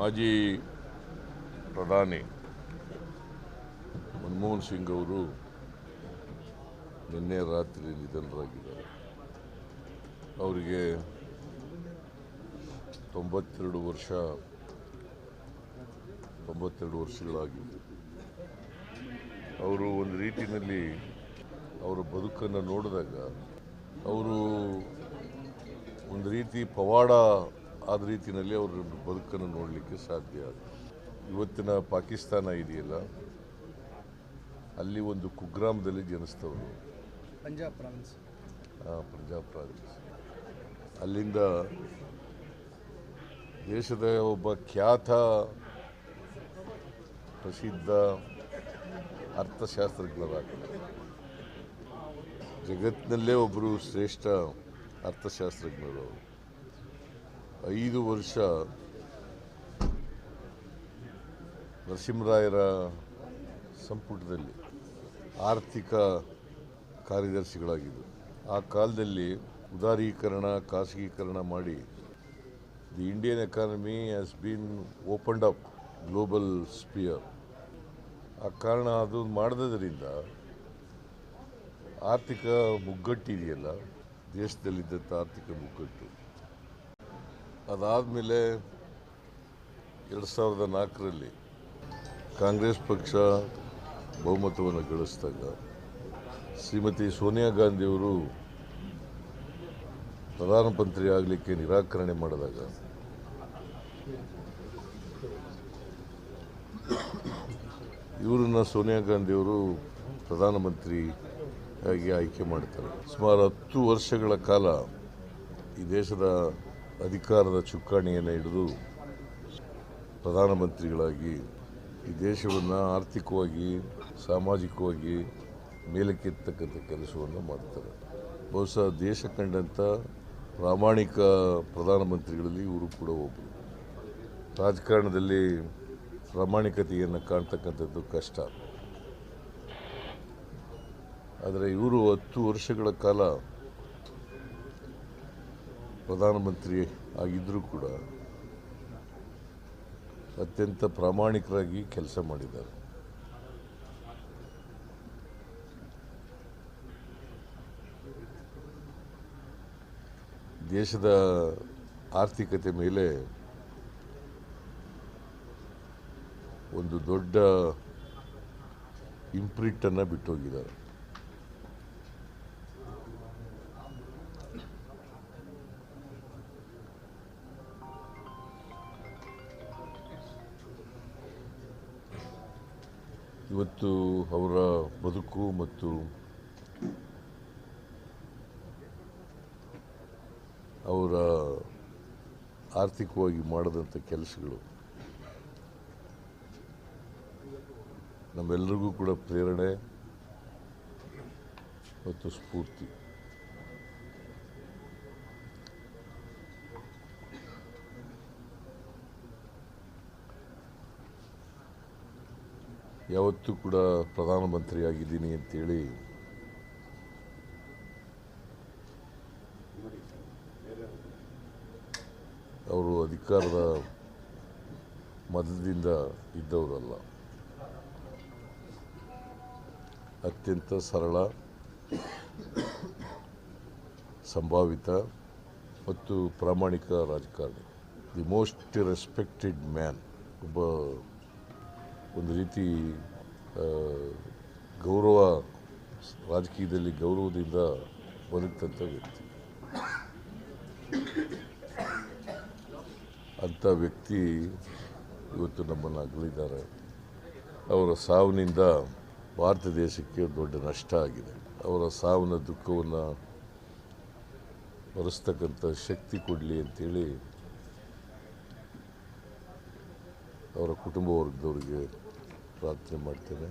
ಮಾಜಿ ಪ್ರಧಾನಿ ಮನಮೋಹನ್ ಸಿಂಗ್ ಅವರು ನಿನ್ನೆ ರಾತ್ರಿ ನಿಧನರಾಗಿದ್ದಾರೆ. ಅವರಿಗೆ 92 ವರ್ಷಗಳಾಗಿವೆ. ಅವರು ಒಂದು ರೀತಿಯಲ್ಲಿ ಅವರ ಬದುಕನ್ನು ನೋಡಿದಾಗ ಅವರು ಒಂದು ರೀತಿ ಪವಾಡ ಆದ ರೀತಿಯಲ್ಲಿ ಅವರ ಬದುಕನ್ನು ನೋಡಲಿಕ್ಕೆ ಸಾಧ್ಯ. ಇವತ್ತಿನ ಪಾಕಿಸ್ತಾನ ಇದೆಯಲ್ಲ, ಅಲ್ಲಿ ಒಂದು ಕುಗ್ರಾಮದಲ್ಲಿ ಜನಿಸ್ತವರು, ಪಂಜಾಬ್ ಪ್ರಾವಿನ್ಸ್. ಅಲ್ಲಿಂದ ದೇಶದ ಒಬ್ಬ ಖ್ಯಾತ ಪ್ರಸಿದ್ಧ ಅರ್ಥಶಾಸ್ತ್ರಜ್ಞರಾಗಿದ್ದಾರೆ. ಜಗತ್ತಿನಲ್ಲೇ ಒಬ್ಬರು ಶ್ರೇಷ್ಠ ಅರ್ಥಶಾಸ್ತ್ರಜ್ಞರು. 5 ವರ್ಷ ನರಸಿಂಹರಾಯರ ಸಂಪುಟದಲ್ಲಿ ಆರ್ಥಿಕ ಕಾರ್ಯದರ್ಶಿಗಳಾಗಿದ್ದರು. ಆ ಕಾಲದಲ್ಲಿ ಉದಾರೀಕರಣ, ಖಾಸಗೀಕರಣ ಮಾಡಿ the Indian economy has been opened up global sphere. ಆ ಕಾರಣ ಅದು ಮಾಡಿದ್ರಿಂದ ಆರ್ಥಿಕ ಮುಗ್ಗಟ್ಟಿದೆಯಲ್ಲ, ದೇಶದಲ್ಲಿದ್ದಂಥ ಆರ್ಥಿಕ ಮುಗ್ಗಟ್ಟು, ಅದಾದಮೇಲೆ 2004ರಲ್ಲಿ ಕಾಂಗ್ರೆಸ್ ಪಕ್ಷ ಬಹುಮತವನ್ನು ಗಳಿಸಿದಾಗ ಶ್ರೀಮತಿ ಸೋನಿಯಾ ಗಾಂಧಿಯವರು ಪ್ರಧಾನಮಂತ್ರಿ ಆಗಲಿಕ್ಕೆ ನಿರಾಕರಣೆ ಮಾಡಿದಾಗ ಇವರನ್ನು ಸೋನಿಯಾ ಗಾಂಧಿಯವರು ಪ್ರಧಾನಮಂತ್ರಿಯಾಗಿ ಆಯ್ಕೆ ಮಾಡ್ತಾರೆ. ಸುಮಾರು 10 ವರ್ಷಗಳ ಕಾಲ ಈ ದೇಶದ ಅಧಿಕಾರದ ಚುಕ್ಕಾಣಿಯನ್ನು ಹಿಡಿದು ಪ್ರಧಾನಮಂತ್ರಿಗಳಾಗಿ ಈ ದೇಶವನ್ನು ಆರ್ಥಿಕವಾಗಿ, ಸಾಮಾಜಿಕವಾಗಿ ಮೇಲಕ್ಕೆತ್ತಕ್ಕಂಥ ಕೆಲಸವನ್ನು ಮಾಡ್ತಾರೆ. ಬಹುಶಃ ದೇಶ ಕಂಡಂಥ ಪ್ರಾಮಾಣಿಕ ಪ್ರಧಾನಮಂತ್ರಿಗಳಲ್ಲಿ ಇವರು ಕೂಡ ಒಬ್ಬರು. ರಾಜಕಾರಣದಲ್ಲಿ ಪ್ರಾಮಾಣಿಕತೆಯನ್ನು ಕಾಣ್ತಕ್ಕಂಥದ್ದು ಕಷ್ಟ. ಆದರೆ ಇವರು 10 ವರ್ಷಗಳ ಕಾಲ ಪ್ರಧಾನಮಂತ್ರಿ ಆಗಿದ್ದರೂ ಕೂಡ ಅತ್ಯಂತ ಪ್ರಾಮಾಣಿಕರಾಗಿ ಕೆಲಸ ಮಾಡಿದ್ದಾರೆ. ದೇಶದ ಆರ್ಥಿಕತೆ ಮೇಲೆ ಒಂದು ದೊಡ್ಡ ಇಂಪ್ರಿಂಟನ್ನು ಬಿಟ್ಟೋಗಿದ್ದಾರೆ. ಇವತ್ತು ಅವರ ಬದುಕು ಮತ್ತು ಅವರ ಆರ್ಥಿಕವಾಗಿ ಮಾಡಿದಂಥ ಕೆಲಸಗಳು ನಮ್ಮೆಲ್ಲರಿಗೂ ಕೂಡ ಪ್ರೇರಣೆ ಮತ್ತು ಸ್ಫೂರ್ತಿ. ಯಾವತ್ತೂ ಕೂಡ ಪ್ರಧಾನಮಂತ್ರಿ ಆಗಿದ್ದೀನಿ ಅಂತೇಳಿ ಅವರು ಅಧಿಕಾರದ ಮದದಿಂದ ಇದ್ದವರಲ್ಲ. ಅತ್ಯಂತ ಸರಳ, ಸಂಭಾವಿತ ಮತ್ತು ಪ್ರಾಮಾಣಿಕ ರಾಜಕಾರಣಿ. The most respected man. ಒಂದು ರೀತಿ ಗೌರವ, ರಾಜಕೀಯದಲ್ಲಿ ಗೌರವದಿಂದ ಬದುಕಂಥ ವ್ಯಕ್ತಿ. ಅಂಥ ವ್ಯಕ್ತಿ ಇವತ್ತು ನಮ್ಮನ್ನು ಅಗಲಿದ್ದಾರೆ. ಅವರ ಸಾವಿನಿಂದ ಭಾರತ ದೇಶಕ್ಕೆ ದೊಡ್ಡ ನಷ್ಟ ಆಗಿದೆ. ಅವರ ಸಾವಿನ ದುಃಖವನ್ನು ಭರಿಸ್ತಕ್ಕಂಥ ಶಕ್ತಿ ಕೊಡಲಿ ಅಂತೇಳಿ ಅವರ ಕುಟುಂಬ ವರ್ಗದವರಿಗೆ ಪ್ರಾರ್ಥನೆ ಮಾಡ್ತೇನೆ.